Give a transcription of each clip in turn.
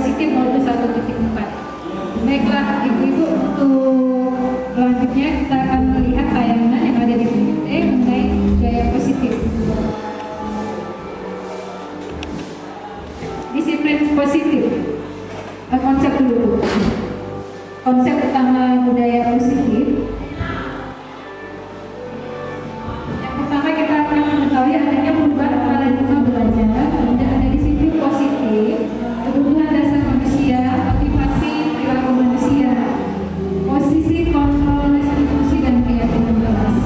positif 21.4. Baiklah ibu-ibu, untuk selanjutnya kita akan melihat tayangan yang ada di PPT mengenai budaya positif. Disiplin positif. Konsep dulu. Konsep utama budaya positif. Yang pertama kita akan mengetahui adanya perubahan paradigma belajar, kemudian ada disiplin positif, kebutuhan dasar manusia, motivasi perilaku manusia, posisi kontrol restitusi dan keyakinan kelas.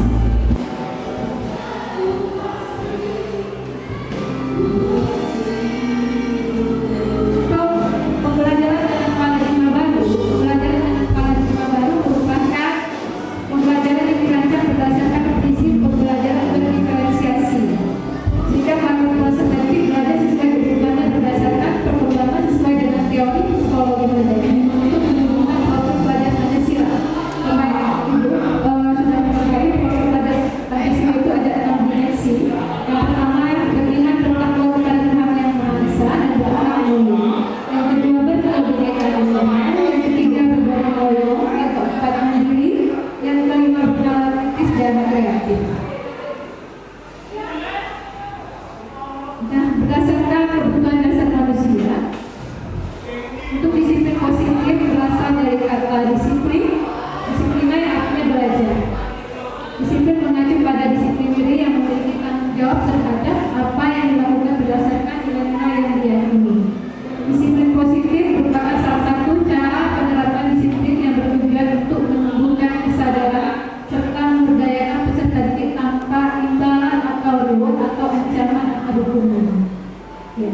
Ya,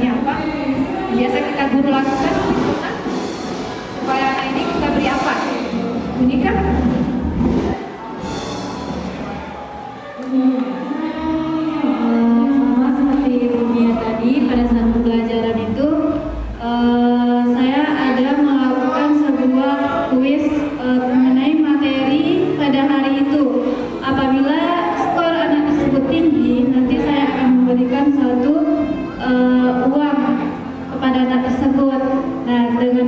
misalnya apa biasa kita guru lakukan supaya anak ini kita beri apa? Unikah? Sama seperti dunia tadi pada saat pembelajaran itu saya ada melakukan sebuah kuis mengenai materi pada hari itu. Apabila skor anak tersebut tinggi, nanti saya akan memberikan suatu uang kepada anak tersebut. Nah, dengan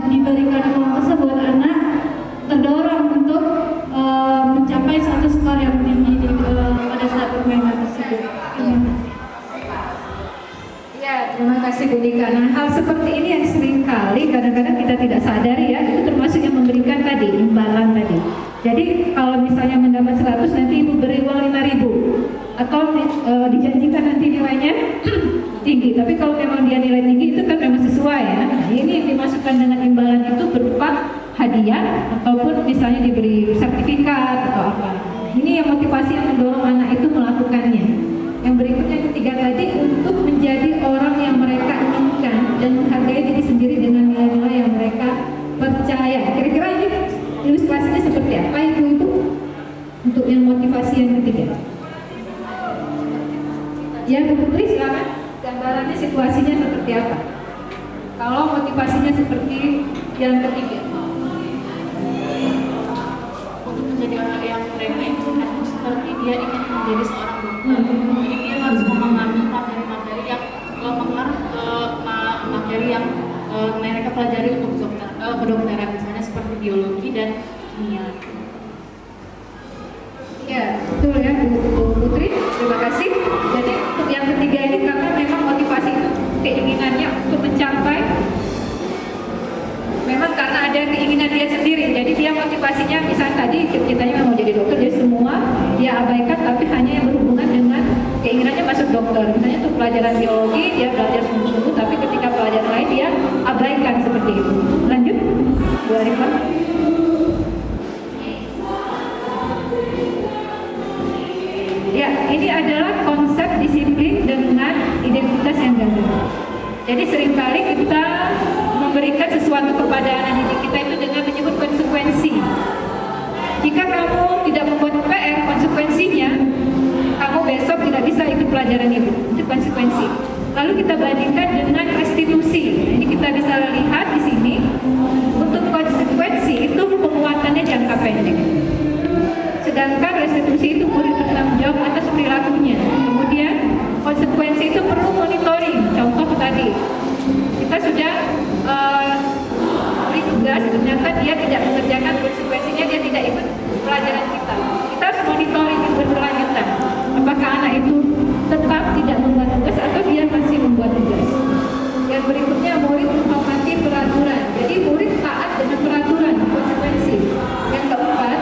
diberikan uang tersebut, anak terdorong untuk mencapai suatu skor yang tinggi pada saat permainan tersebut. Ya, terima kasih Bu Dika. Nah, hal seperti ini yang seringkali kadang-kadang kita tidak sadari ya, itu termasuk yang memberikan tadi, imbalan tadi. Jadi kalau misalnya mendapat 100 nanti Ibu beri uang 5.000 atau dijanjikan nanti nilainya tinggi. Tapi kalau memang dia nilai tinggi itu kan memang sesuai ya. Nah, ini dimasukkan dengan imbalan itu berupa hadiah ataupun misalnya diberi sertifikat atau apa. Ini yang motivasi yang mendorong anak itu melakukannya. Yang berikutnya ketiga tadi untuk menjadi orang yang mereka inginkan dan menghargai diri sendiri dengan nilai-nilai yang mereka percaya. Kira-kira ini ilustrasinya seperti apa itu untuk yang motivasi yang ketiga? Ya, Bu Putri silakan. Gambarannya situasinya seperti apa? Kalau motivasinya seperti yang ketiga. Menjadi orang yang mereka inginkan seperti dia ingin menjadi seorang dokter. Jadi dia harus memahami materi-materi yang mengarah ke materi yang mereka pelajari untuk kedokteran, misalnya seperti biologi dan kimia. Ya, betul ya Bu Putri, terima kasih. Jadi untuk yang ketiga ini karena memang motivasi itu keinginannya untuk mencapai, memang karena ada keinginan dia sendiri. Jadi dia motivasinya misalnya tadi ceritanya mau jadi dokter, jadi semua dia abaikan tapi hanya yang berhubungan dengan keinginannya masuk dokter. Misalnya untuk pelajaran biologi dia belajar sungguh-sungguh, tapi ketika pelajaran lain dia abaikan seperti itu. Lanjut, Bu Arifah. Ya, ini adalah konsep disiplin dengan identitas yang ganda. Jadi seringkali kita memberikan sesuatu kepada anak didik kita itu dengan menyebut konsekuensi. Jika kamu tidak membuat PR, konsekuensinya kamu besok tidak bisa ikut pelajaran itu. Itu konsekuensi. Lalu kita bandingkan dengan restitusi. Nah, ini kita bisa lihat di sini. Untuk konsekuensi itu penguatannya jangka pendek. Sedangkan restitusi itu murid bertanggung jawab atas perilakunya. Kemudian konsekuensi itu perlu monitoring. Contoh tadi, kita sudah beri tugas, ternyata dia tidak mengerjakan konsekuensinya, dia tidak ikut pelajaran kita. Kita harus monitoring berkelanjutan. Apakah anak itu tetap tidak membuat tugas atau dia masih membuat tugas. Yang berikutnya murid menghormati peraturan. Jadi murid taat dengan peraturan, konsekuensi. Yang keempat,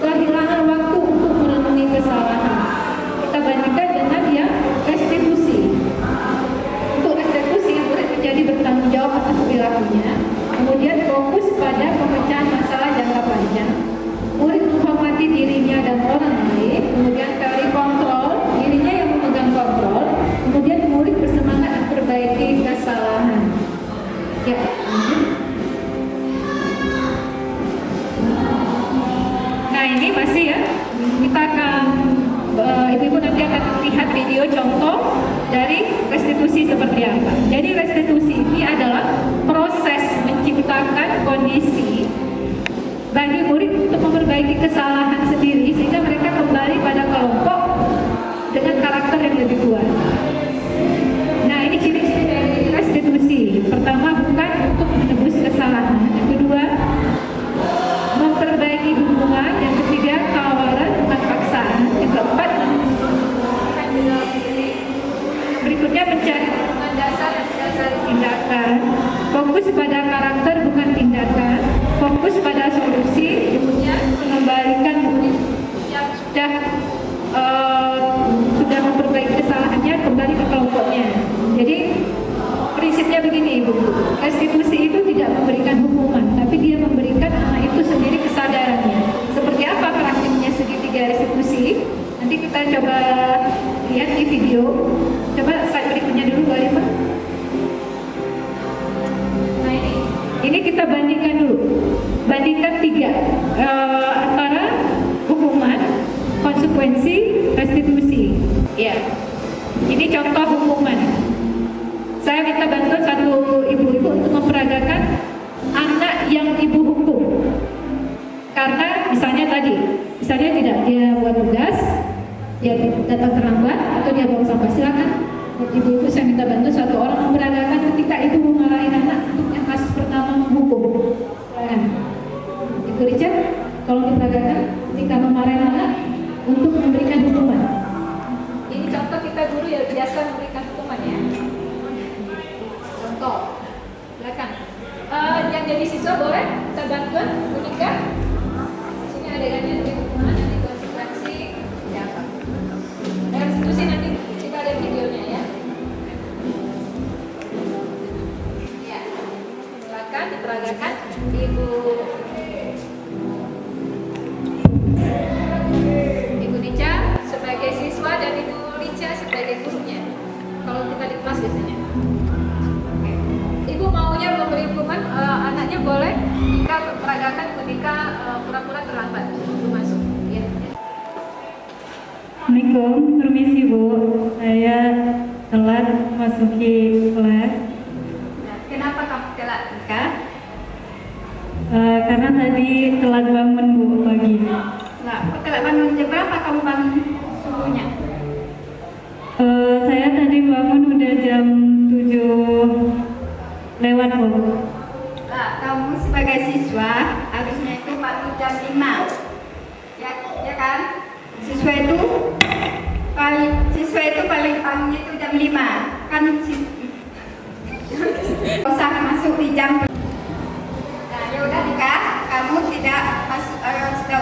kehilangan waktu untuk merenungi kesalahan. Kita bandingkan dengan yang restitusi. Untuk restitusi, murid menjadi bertanggung jawab atas perilakunya. Kemudian fokus pada pemecahan masalah jangka panjang. Murid menghormati dirinya dan orang lain. Kemudian teori kontrol, dirinya yang memegang kontrol. Kemudian murid bersemangat memperbaiki kesalahan. Ya. Nah, ini masih ya, kita akan ibu-ibu nanti akan lihat video contoh dari restitusi seperti apa. Jadi restitusi ini adalah proses menciptakan kondisi bagi murid untuk memperbaiki kesalahan sendiri sehingga mereka kembali pada kelompok dengan karakter yang lebih kuat. Nah, ini ciri-ciri dari restitusi. Pertama, bukan untuk menebus kesalahan. Yang kedua, memperbaiki hubungan. Yang ketiga, tawaran bukan paksaan. Yang keempat, berikutnya mencari dasar tindakan. Fokus pada karakter bukan tindakan. Fokus pada solusi. Berikutnya mengembalikan murid yang sudah memperbaiki kesalahannya kembali ke kelompoknya. Jadi prinsipnya begini Ibu, restitusi itu tidak memberikan hukuman, tapi dia memberikan anak itu sendiri kesadarannya. Seperti apa karakternya segitiga restitusi? Nanti kita coba lihat di video. Coba slide berikutnya dulu, Bu Arifah. kita bandingkan dulu. Bandingkan tiga antara hukuman, konsekuensi, restitusi. Ya, ini contoh hukuman. Saya minta bantuan satu ibu-ibu untuk memperagakan anak yang ibu hukum. Karena misalnya tidak dia buat tugas, dia datang terlambat atau dia buang sampah, silakan. Ibu-ibu saya minta bantu satu orang memperagakan ketika ibu memarahin anak untuk yang kasus pertama menghukum. Ibu Richard, tolong diperagakan ketika memarahin anak untuk memberikan hukuman. Ini contoh kita guru ya biasa memberikan hukuman ya. Contoh, silakan. Yang jadi siswa boleh kita bantuan menikah. Sini adegannya nanti hukuman, nanti konsekuensi, ya apa? Restitusi nanti kita ada videonya ya. Ya, silakan diperagakan Ibu Rica sebagai siswa dan Ibu Rica sebagai gurunya. Kalau kita di kelas biasanya. Oke. Ibu maunya memberi hukuman anaknya boleh jika peragakan ketika pura-pura terlambat sebelum masuk. Ya. Assalamualaikum, permisi Bu. Saya telat masuki kelas. Kenapa kamu telat, Rika? Karena tadi telat bangun Bu pagi. Nah, telat bangun jam berapa kamu bangun subuhnya? Saya tadi bangun udah jam 7 lewat Bu. Nah, kamu sebagai siswa harusnya itu bangun jam 5. Ya kan? Siswa itu paling bangunnya itu jam 5. Kan usah masuk di jam. Nah, ya udah Dika, kamu tidak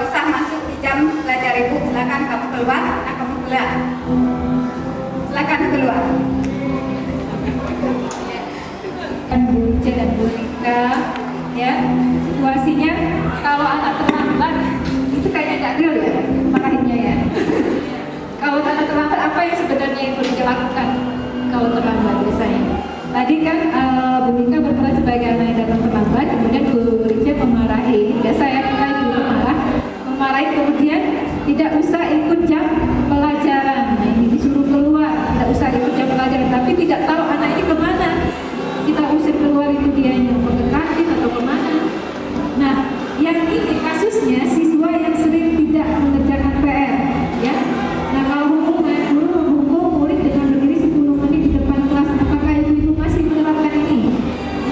usah masuk di jam belajar Ibu. Silakan kamu keluar. Nah, kamu keluar. Silakan keluar. Bu Rica dan Bu Rika, ya situasinya kalau anak terlambat itu kayaknya nggak real ya marahinnya ya. Kalau anak terlambat apa yang sebenarnya Ibu Rica lakukan kalau terlambat biasanya? Tadi kan Bu Rika berperan sebagai anak yang datang terlambat, kemudian Bu Rica memarahi. Biasa ya kita ibu memarahi kemudian tidak usah ikut jam pelajaran. Nah, ini disuruh keluar, tidak usah ikut jam pelajaran, tapi tidak tahu anak ini kemana. Kita usir keluar itu dianya mau ke kantin atau kemana. Nah, yang ini kasusnya siswa yang sering tidak mengerjakan PR, ya. Nah, kalau hukuman guru menghukum murid dengan berdiri 10 menit di depan kelas, apakah ibu masih menerapkan ini?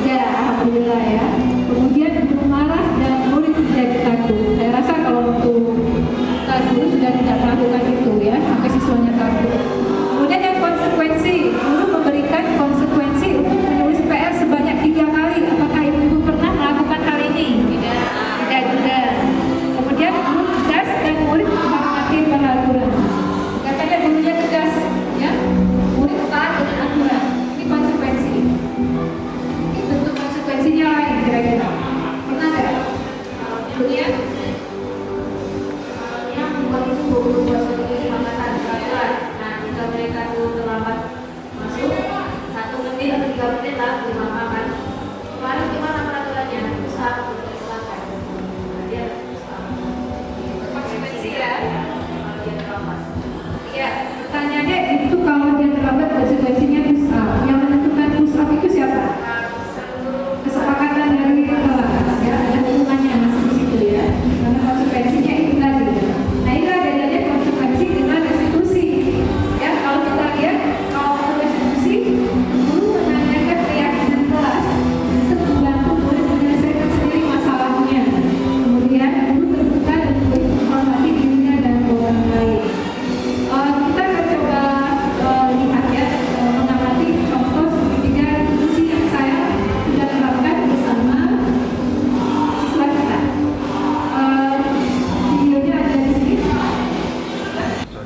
Tidak, alhamdulillah ya. Kemudian guru marah dan murid menjadi takut. Saya rasa kalau untuk guru sudah tidak melakukan itu ya, sampai siswanya takut. Kemudian yang konsekuensi, guru memberikan konsekuensi untuk menulis PR sebanyak 3 kali. Apakah ibu pernah melakukan hal ini? Tidak juga. Kemudian guru tegas dan murid menghormati peraturan. Katanya gurunya tegas, ya, murid taat dengan aturan. Ini konsekuensi. Ini bentuk konsekuensinya lain kira-kira. Pernah nggak? Kemudian Yang membuat itu buat sedikit kesepakatan peraturan. Nah, jika mereka itu terlambat masuk 1 menit atau 3 menit lah dimaafkan. Kemarin gimana peraturannya? Bisa dilakukan. Dia konsekuensi ya. dia terlambat. Ya, pertanyaannya itu kalau dia terlambat konsekuensinya push up. Yang menentukan push up itu siapa? Kesepakatan dari kelas ya, ada hubungannya masih di situ ya. Karena konsekuensinya itu tadi. Nah, ini adanya konsekuensi dengan restitusi. Ya, kalau kita lihat kalau untuk restitusi, guru menanyakan keyakinan kelas untuk membantu murid menyelesaikan sendiri masalahnya. Kemudian guru terbuka dan menghormati dirinya dan orang lain. Kita akan coba lihat ya, mengamati contoh segitiga restitusi yang saya sudah terapkan bersama siswa kita. Videonya ada di sini.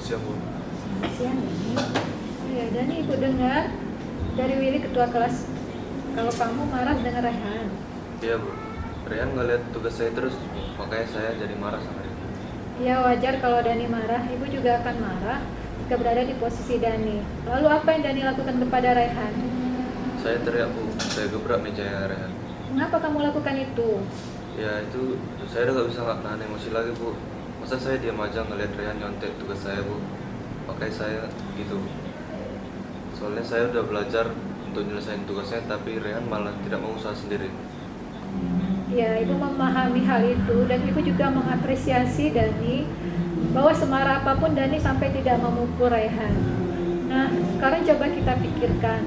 Siap Bu. Ya, dan Ibu dengar dari Willy ketua kelas kalau kamu marah dengan Rehan. Iya Bu. Rian ngeliat tugas saya terus, makanya saya jadi marah sama dia. Ya wajar kalau Dani marah, Ibu juga akan marah jika berada di posisi Dani. Lalu apa yang Dani lakukan kepada Rehan? Saya teriak Bu, saya gebrak mejanya Rian. Mengapa kamu lakukan itu? Ya itu saya udah gak bisa nahan emosi lagi Bu. Masa saya diam aja ngeliat Rehan nyontek tugas saya Bu. Makanya saya gitu. Soalnya saya udah belajar untuk nyelesain tugasnya, tapi Rehan malah tidak mau usaha sendiri. Ya, Ibu memahami hal itu dan Ibu juga mengapresiasi Dani bahwa semarah apapun Dani sampai tidak memukul Rehan. Nah, sekarang coba kita pikirkan,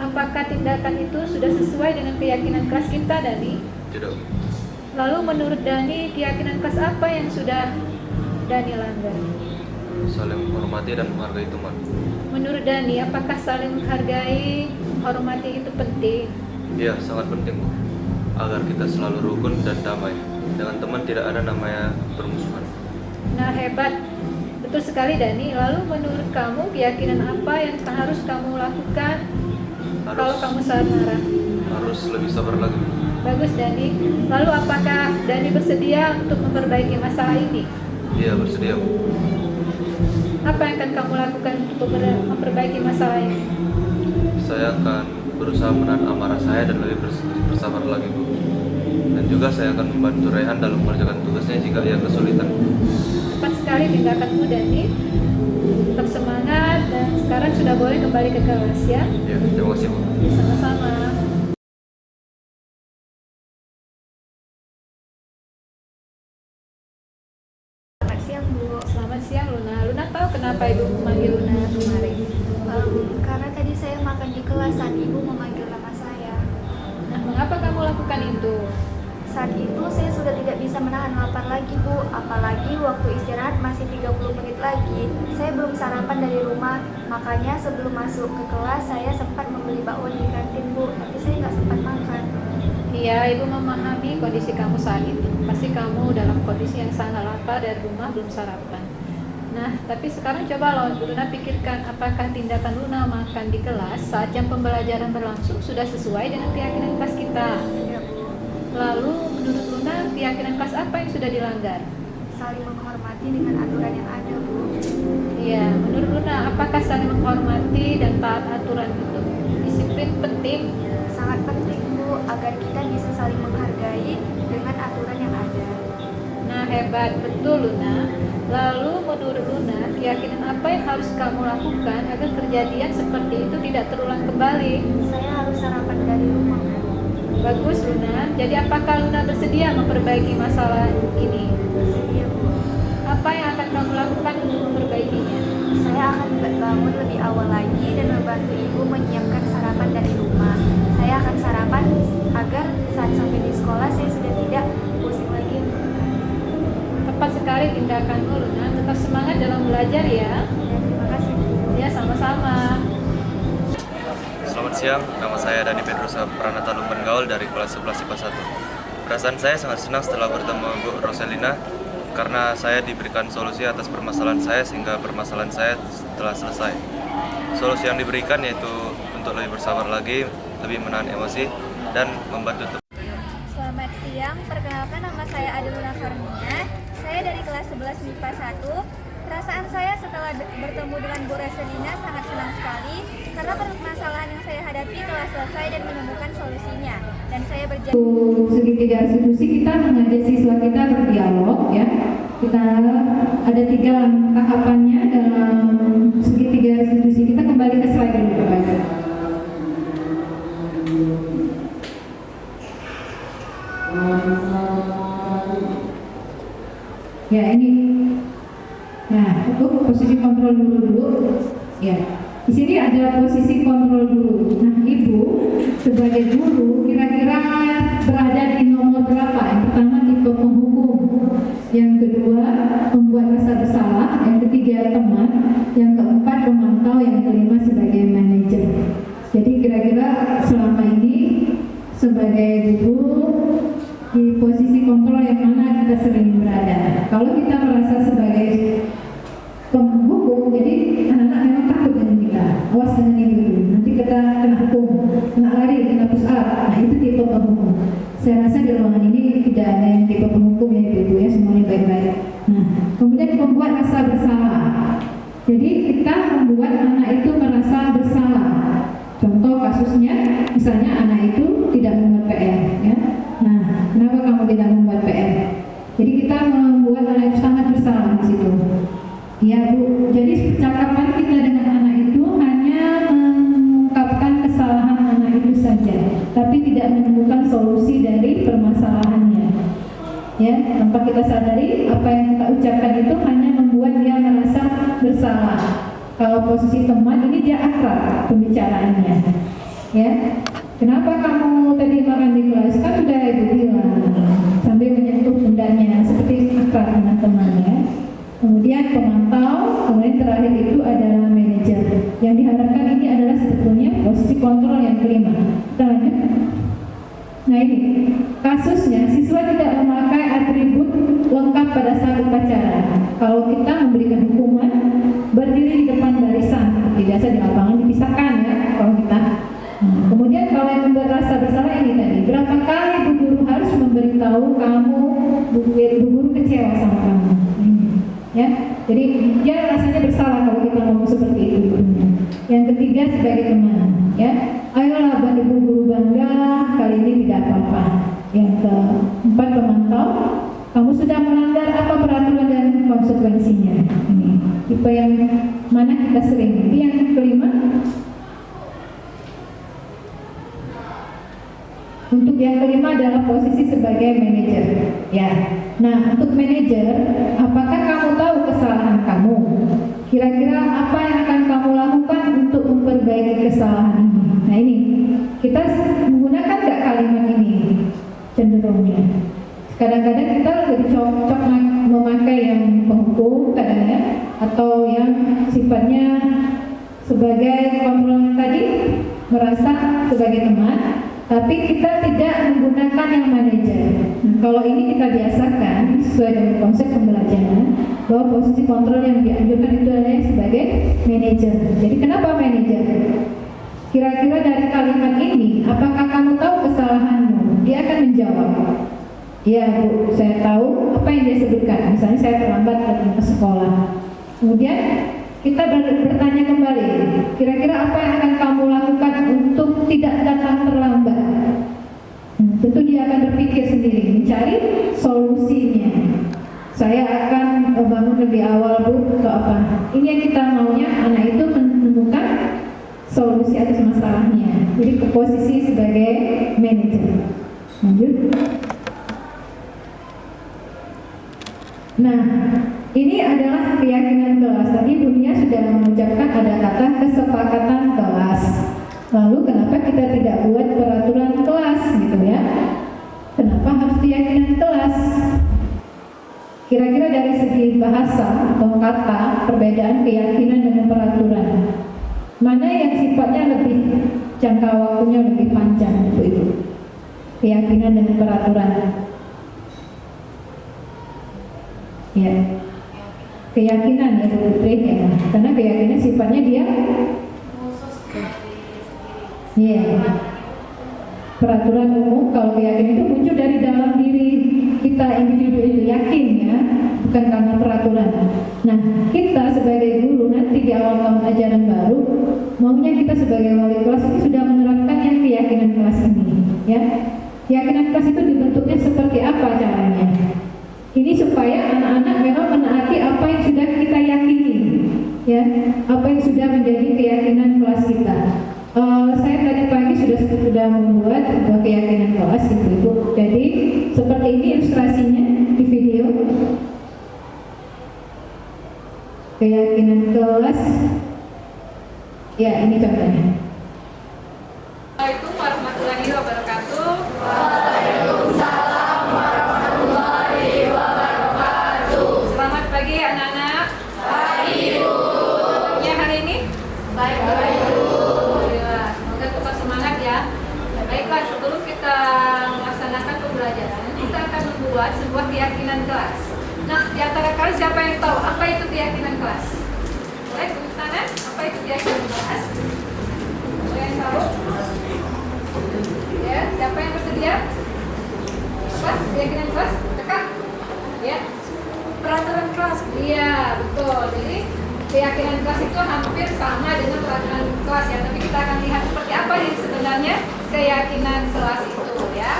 apakah tindakan itu sudah sesuai dengan keyakinan kelas kita, Dani? Tidak. Lalu menurut Dani, keyakinan kelas apa yang sudah Dani langgar? Saling menghormati dan menghargai teman. Menurut Dani, apakah saling menghargai, hormati itu penting? Iya, sangat penting Bu. Agar kita selalu rukun dan damai. Dengan teman tidak ada namanya permusuhan. Nah, hebat. Betul sekali, Dani. Lalu menurut kamu, keyakinan apa yang harus kamu lakukan kalau kamu saat marah? Harus lebih sabar lagi. Bagus, Dani. Lalu apakah Dani bersedia untuk memperbaiki masalah ini? Iya, bersedia Bu. Apa yang akan kamu lakukan untuk memperbaiki masalah ini? Saya akan berusaha menahan amarah saya dan lebih bersabar lagi Bu. Dan juga saya akan membantu Rehan dalam mengerjakan tugasnya jika ia kesulitan. Tepat sekali tindakanmu, Dani. Tetap semangat dan sekarang sudah boleh kembali ke kelas ya. Ya, terima kasih Bu. Sama-sama. Selamat siang, Bu. Selamat siang, Luna. Luna tahu kenapa Ibu memanggil Luna kemarin? Karena tadi saya makan di kelas saat Ibu memanggil nama saya. Nah, mengapa kamu lakukan itu? Saat itu saya sudah tidak bisa menahan lapar lagi, Bu. Apalagi waktu istirahat masih 30 menit lagi. Saya belum sarapan dari rumah, makanya sebelum masuk ke kelas saya sempat membeli bakwan di kantin, Bu. Tapi saya nggak sempat makan. Iya, Ibu memahami kondisi kamu saat itu. Pasti kamu dalam kondisi yang sangat lapar dari rumah belum sarapan. Nah, tapi sekarang coba Luna pikirkan apakah tindakan Luna makan di kelas saat jam pembelajaran berlangsung sudah sesuai dengan keyakinan kelas kita. Ya, Bu. Lalu menurut Luna keyakinan kelas apa yang sudah dilanggar? Saling menghormati dengan aturan yang ada, Bu. Iya, menurut Luna apakah saling menghormati dan taat aturan itu? Disiplin penting. Sangat penting, Bu, agar kita bisa saling menghargai dengan aturan yang ada. Nah, hebat, betul Luna. Lalu menurut Luna, keyakinan apa yang harus kamu lakukan agar kejadian seperti itu tidak terulang kembali? Saya harus sarapan dari rumah, Bu. Bagus Luna. Jadi apakah Luna bersedia memperbaiki masalah ini? Bersedia, Bu. Apa yang akan kamu lakukan untuk memperbaikinya? Saya akan bangun lebih awal lagi dan membantu Ibu menyiapkan sarapan dari rumah. Saya akan sarapan agar saat sampai di sekolah saya sudah tidak pusing lagi. Tepat sekali tindakanmu Luna. Tetap semangat dalam belajar ya. Ya, terima kasih, Bu. Ya, sama-sama. Selamat siang, nama saya Dani Pedrosa Pranata Lumban Gaul dari kelas 11 IPA 1. Perasaan saya sangat senang setelah bertemu Bu Roselina karena saya diberikan solusi atas permasalahan saya sehingga permasalahan saya telah selesai. Solusi yang diberikan yaitu untuk lebih bersabar lagi, lebih menahan emosi, dan membantu Selamat siang, perkenalkan nama saya Adeluna Farmina. Saya dari kelas 11 MIPA 1. Perasaan saya setelah bertemu dengan Bu Roselina sangat senang sekali karena permasalahan yang saya hadapi telah selesai dan menemukan solusinya. Dan saya berjanji Untuk segitiga institusi kita mengajak siswa kita berdialog ya. Kita ada 3 tahapannya dalam segitiga institusi kita. Kembali ke slide dulu Bapak. Ya ini. Nah, untuk posisi kontrol dulu. Ya. Di sini ada posisi kontrol guru. Nah, Ibu sebagai guru kira-kira berada di nomor berapa? Yang pertama tipe penghukum, yang kedua membuat rasa bersalah, yang ketiga teman, yang keempat pemantau, yang kelima sebagai manajer. Jadi kira-kira selama ini sebagai guru di posisi kontrol yang mana kita sering berada? Kalau kita merasa sebagai penghukum, jadi anak-anak memang takut dengan kita. Awas dengan ibu, nanti kita kena hukum, kena lari, kena push up. Nah itu tipe penghukum. Saya rasa di ruangan ini tidak ada yang tipe penghukum ya ibu ya, semuanya baik-baik. Nah kemudian membuat rasa bersalah. Jadi kita membuat anak itu merasa bersalah. Contoh kasusnya, misalnya anak itu tidak membuat PR, ya. kesalahan di situ. Ya Bu, jadi percakapan kita dengan anak itu hanya mengungkapkan kesalahan anak itu saja, tapi tidak menemukan solusi dari permasalahannya. Ya, tanpa kita sadari apa yang kita ucapkan itu hanya membuat dia merasa bersalah. Kalau posisi teman ini dia akrab pembicaraannya. Ya, kenapa kamu tadi makan di kelas? Kan udah ibu bilang, sambil menyentuh pundaknya seperti akrab dengan temannya. Kemudian pemantau, kemudian terakhir itu adalah manajer. Yang diharapkan ini adalah sebetulnya posisi kontrol yang kelima. Kita lanjut. Nah ini kasusnya siswa tidak memakai atribut lengkap pada saat upacara. Kalau kita memberikan hukuman, berdiri di depan barisan seperti biasa di lapangan dipisahkan ya. Kalau kita, kemudian kalau yang membuat rasa bersalah ini tadi, berapa kali bu guru harus memberitahu kamu bu guru kecewa sama kamu. Ya, jadi dia rasanya bersalah kalau kita ngomong seperti itu. Yang ketiga sebagai teman, ya, ayolah ibu guru bangga, kali ini tidak apa-apa. Yang keempat pemantau, kamu sudah melanggar apa peraturan dan konsekuensinya. Ini tipe yang mana kita sering. Yang kelima, untuk yang kelima adalah posisi sebagai manajer. Ya, nah untuk manajer, apakah kamu tahu kesalahan kamu? Kira-kira apa yang akan kamu lakukan untuk memperbaiki kesalahan ini? Nah ini, kita menggunakan nggak kalimat ini cenderungnya? Kadang-kadang kita lebih cocok memakai yang penghukum kadang-kadang, atau yang sifatnya sebagai kontrol tadi, merasa sebagai teman, tapi kita tidak menggunakan yang manajer. Nah, kalau ini kita biasakan sesuai dengan konsep pembelajaran bahwa posisi kontrol yang dianjurkan itu adalah sebagai manajer. Jadi kenapa manajer? Kira-kira dari kalimat ini, apakah kamu tahu kesalahanmu? Dia akan menjawab, ya Bu, saya tahu apa yang dia sebutkan. Misalnya saya terlambat datang ke sekolah. Kemudian kita bertanya kembali, kira-kira apa yang akan kamu lakukan untuk tidak datang terlambat? Tentu dia akan berpikir sendiri, mencari solusinya. Saya akan bangun lebih awal Bu, atau apa? Ini yang kita maunya, anak itu menemukan solusi atas masalahnya. Jadi ke posisi sebagai manajer. Lanjut. Nah, ini adalah keyakinan kelas. Tadi dunia sudah mengucapkan ada kata kesepakatan kelas. Lalu kenapa kita tidak buat peraturan kelas gitu ya? Kenapa harus keyakinan kelas? Kira-kira dari segi bahasa atau kata, perbedaan keyakinan dengan peraturan, mana yang sifatnya lebih jangka waktunya lebih panjang itu? Keyakinan dan peraturan. Ya, keyakinan ya Putri ya, karena keyakinan sifatnya dia ya, peraturan umum. Kalau keyakinan itu muncul dari dalam diri kita individu itu, yakin ya, bukan karena peraturan. Nah, kita sebagai guru nanti di awal tahun ajaran baru, maunya kita sebagai wali kelas itu sudah menerapkan yang keyakinan kelas ini ya. Keyakinan kelas itu dibentuknya seperti apa caranya? Ini supaya anak-anak memang menaati apa yang sudah kita yakini, ya, apa yang sudah menjadi keyakinan kelas kita. Saya tadi pagi sudah membuat sebuah keyakinan kelas gitu Ibu. Jadi seperti ini ilustrasinya di video. Keyakinan kelas. Ya, ini contohnya. Assalamualaikum warahmatullahi wabarakatuh. Selamat pagi anak-anak. Pagi Bu. Ya hari ini? Baik Bu. Alhamdulillah. Semoga tetap semangat ya. Baiklah, sebelum kita melaksanakan pembelajaran, kita akan membuat sebuah keyakinan kelas. Nah, di antara kalian siapa yang tahu apa itu keyakinan kelas? Boleh tepuk tangan? Apa itu keyakinan kelas? Ada yang tahu? Ya, siapa yang bersedia? Apa? Keyakinan kelas? Kakak? Ya. Peraturan kelas. Iya, betul. Jadi keyakinan kelas itu hampir sama dengan peraturan kelas ya. Tapi kita akan lihat seperti apa yang sebenarnya keyakinan kelas itu ya.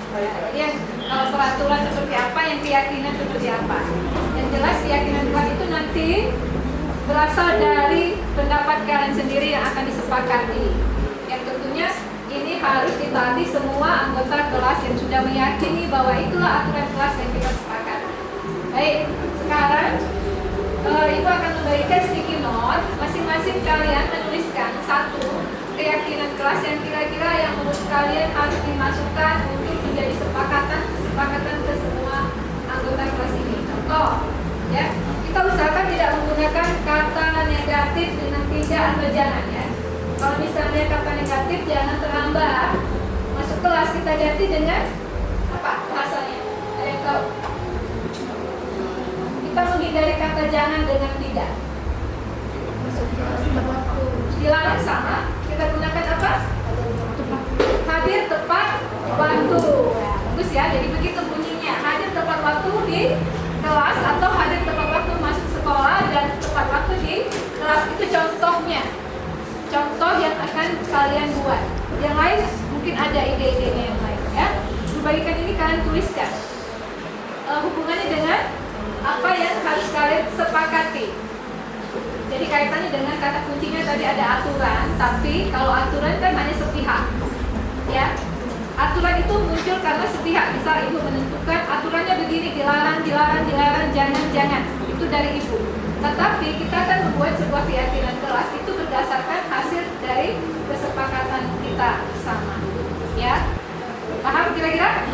Jadi yang peraturan seperti apa yang keyakinan seperti apa. Yang jelas keyakinan kelas itu nanti berasal dari pendapat kalian sendiri yang akan disepakati. Yang tentunya ini harus ditaati semua anggota kelas yang sudah meyakini bahwa itulah aturan kelas yang kita sepakati. Baik, sekarang Ibu akan memberikan sticky note. Masing-masing kalian menuliskan satu keyakinan kelas yang kira-kira yang menurut kalian harus dimasukkan untuk menjadi kesepakatan ke semua anggota kelas ini. Contoh, ya, kita usahakan tidak menggunakan kata negatif dengan tidak atau jangan, ya. Kalau misalnya kata negatif jangan terlambat masuk kelas, kita ganti dengan apa bahasanya? Ada yang tahu? Kita menghindari kata jangan dengan tidak. Silakan sama. Kita gunakan apa? Hadir tepat waktu. Bagus ya. Jadi begitu bunyinya. Hadir tepat waktu di kelas atau hadir tepat waktu masuk sekolah dan tepat waktu di kelas. Itu contohnya. Contoh yang akan kalian buat. Yang lain mungkin ada ide-idenya yang lain, ya. Kebalikan ini kalian tuliskan. Hubungannya dengan apa yang harus kalian sepakati. Jadi kaitannya dengan kata kuncinya tadi ada aturan, tapi kalau aturan kan hanya sepihak, ya. Aturan itu muncul karena sepihak. Misal ibu menentukan aturannya begini, dilarang, jangan. Itu dari ibu. Tetapi kita akan membuat sebuah keyakinan kelas itu berdasarkan hasil dari kesepakatan kita bersama, ya. Paham kira-kira?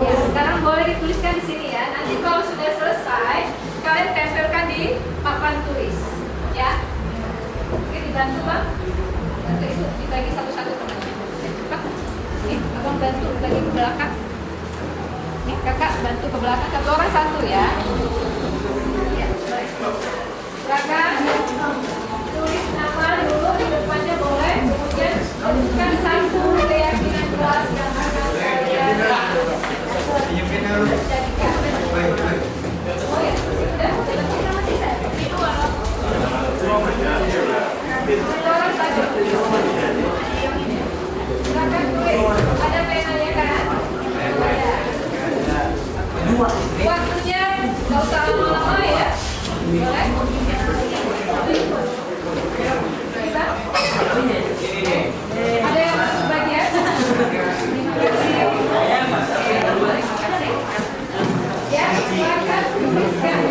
Ya, sekarang boleh dituliskan di sini ya. Nanti kalau sudah selesai, kalian tempelkan di papan tulis, ya. Oke, dibantu bang. Nanti itu dibagi satu-satu temannya. Cepat. Nih, abang bantu bagi ke belakang. Nih, kakak bantu ke belakang. Satu orang satu ya. Ya, baik. Silakan. Tulis nama dulu di depannya boleh. Kemudian tuliskan satu keyakinan kelas yang akan kalian jadikan. Oh ya, sudah. Itu orang satu. Silakan tulis. Ada penanya kan? Waktunya nggak usah lama-lama ya. Boleh? Ada yang sebagian? Ya, silakan tuliskan.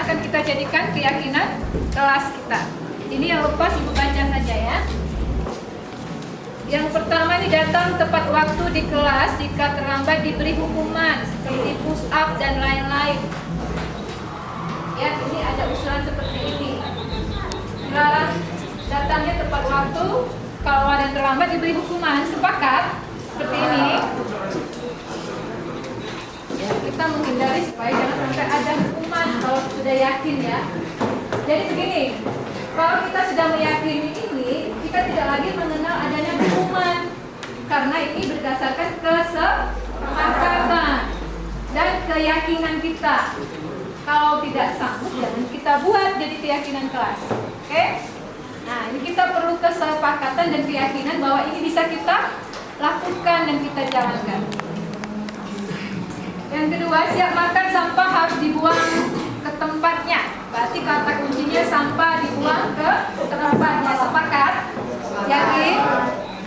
akan kita jadikan keyakinan kelas kita. Ini yang lepas Ibu baca saja ya. Yang pertama ini datang tepat waktu di kelas, jika terlambat diberi hukuman seperti push up dan lain-lain. Ya, ini ada usulan seperti ini. Dilarang datangnya tepat waktu, kalau ada yang terlambat diberi hukuman. Sepakat? Seperti ini. Ya, kita menghindari supaya jangan sampai ada hukuman kalau sudah yakin ya. Jadi begini, kalau kita sudah meyakini ini, kita tidak lagi mengenal adanya hukuman, karena ini berdasarkan kesepakatan dan keyakinan kita. Kalau tidak sanggup, jangan kita buat jadi keyakinan kelas. Oke? Nah, ini kita perlu kesepakatan dan keyakinan bahwa ini bisa kita lakukan dan kita jalankan. Yang kedua, siap makan, sampah harus dibuang ke tempatnya. Berarti kata kuncinya sampah dibuang ke tempatnya. Sepakat? Yakin?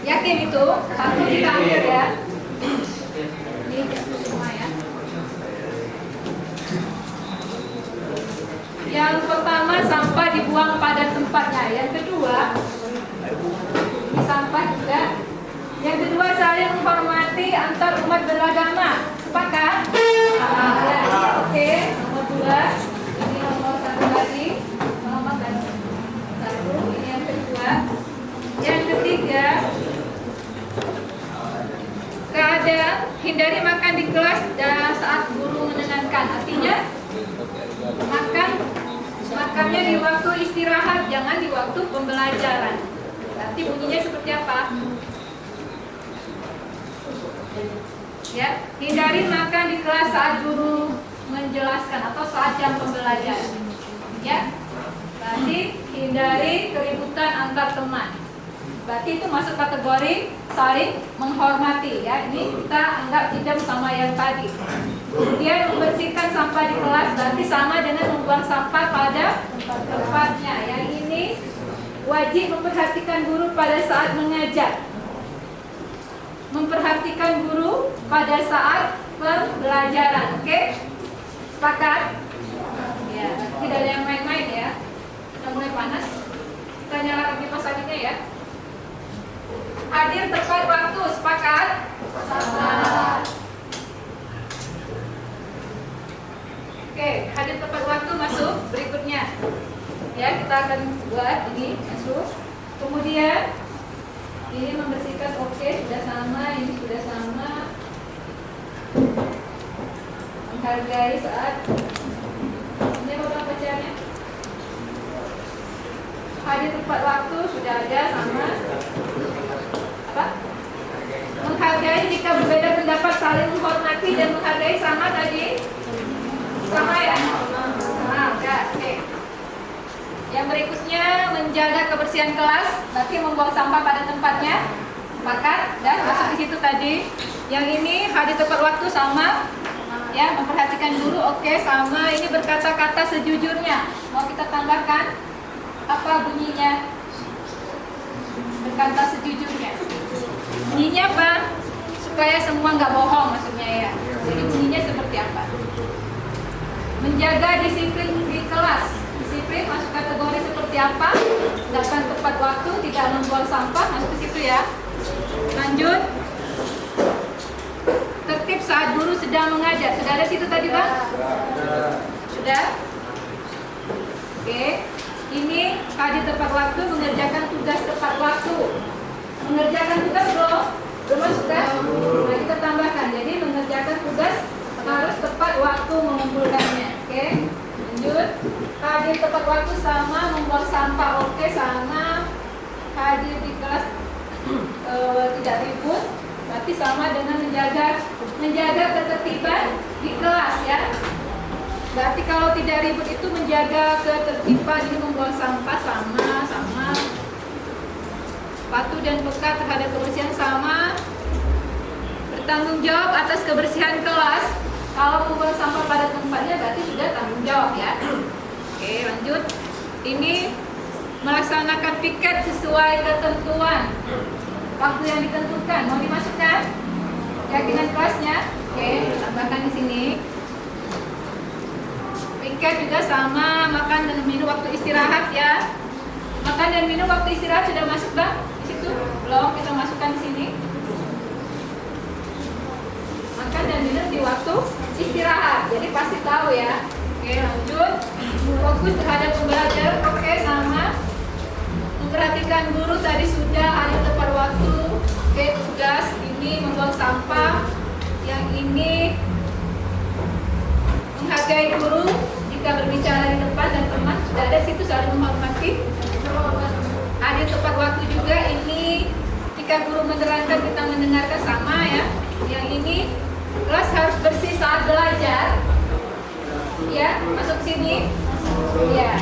Yakin itu? Satu diambil ya. Ini semua ya. Yang pertama, sampah dibuang pada tempatnya. Yang kedua, ini sampah juga. Yang kedua, saling menghormati antar umat beragama. Sepakat? Oke, nomor 2. Ini nomor 1 lagi. Nomor 1. Ini yang kedua. Yang ketiga, keadaan hindari makan di kelas dan saat guru menenangkan. Artinya makannya di waktu istirahat, jangan di waktu pembelajaran. Berarti bunyinya seperti apa? Ya, hindari makan di kelas saat guru menjelaskan atau saat jam pembelajaran. Ya, berarti hindari keributan antar teman. Berarti itu masuk kategori saling menghormati. Ya, ini kita anggap tidak sama yang tadi. Kemudian membersihkan sampah di kelas berarti sama dengan membuang sampah pada tempatnya. Yang ini wajib memperhatikan guru pada saat mengajar. Memperhatikan guru pada saat pembelajaran. Oke? Sepakat? Ya, tidak ada yang main-main ya. Sudah mulai panas. Kita nyalakan kipas anginnya ya. Hadir tepat waktu. Sepakat? Sepakat. Oke, hadir tepat waktu masuk. Berikutnya ya, kita akan buat ini masuk. Kemudian ini membersihkan, oke, sudah sama. Ini sudah sama. Menghargai saat ini apa bacanya? Hadir tepat waktu sudah ada, sama. Apa? Menghargai jika berbeda pendapat, saling menghormati dan menghargai, sama tadi. Sama ya? Sama, udah, oke. Yang berikutnya menjaga kebersihan kelas, berarti membuang sampah pada tempatnya. Sepakat? Dan masuk di situ tadi. Yang ini hadir tepat waktu, sama. Ya, memperhatikan guru, oke, sama. Ini berkata-kata sejujurnya. Mau kita tambahkan apa bunyinya? Berkata sejujurnya. Bunyinya apa? Supaya semua nggak bohong maksudnya ya. Jadi bunyinya seperti apa? Menjaga disiplin di kelas. Disiplin masuk kategori seperti apa? Datang tepat waktu, tidak membuang sampah, masuk ke situ ya. Lanjut. Tertib saat guru sedang mengajar. Sudah ada situ tadi Bang? Sudah? Oke. Ini hadir tepat waktu, mengerjakan tugas tepat waktu. Mengerjakan tugas belum masuk kan? Nah, kita tambahkan. Jadi mengerjakan tugas harus tepat waktu mengumpulkannya. Oke, lanjut. Hadir tepat waktu, sama. Membuang sampah, oke, sama. Hadir di kelas tidak ribut, berarti sama dengan menjaga ketertiban di kelas ya. Berarti kalau tidak ribut itu menjaga ketertiban, jadi membuang sampah, sama. Patuh dan peka terhadap kebersihan, sama. Bertanggung jawab atas kebersihan kelas. Kalau membuang sampah pada tempatnya berarti sudah tanggung jawab ya. Oke, lanjut. Ini melaksanakan piket sesuai ketentuan waktu yang ditentukan. Mau dimasukkan keyakinan kelasnya? Oke, tambahkan di sini. piket juga sama, makan dan minum waktu istirahat ya. Makan dan minum waktu istirahat sudah masuk Bang? Di situ? Belum, kita masukkan di sini. Makan dan minum di waktu istirahat. Jadi pasti tahu ya. Oke, lanjut. Fokus terhadap pembelajaran. Oke, sama. Memperhatikan guru tadi sudah, hadir tepat waktu. Oke, tugas ini membuang sampah. Yang ini menghargai guru jika berbicara di depan dan teman sudah ada situ saling menghormati. Hadir tepat waktu juga ini jika guru menerangkan kita mendengarkan sama ya. Yang ini kelas harus bersih saat belajar. Ya, masuk sini. Ya.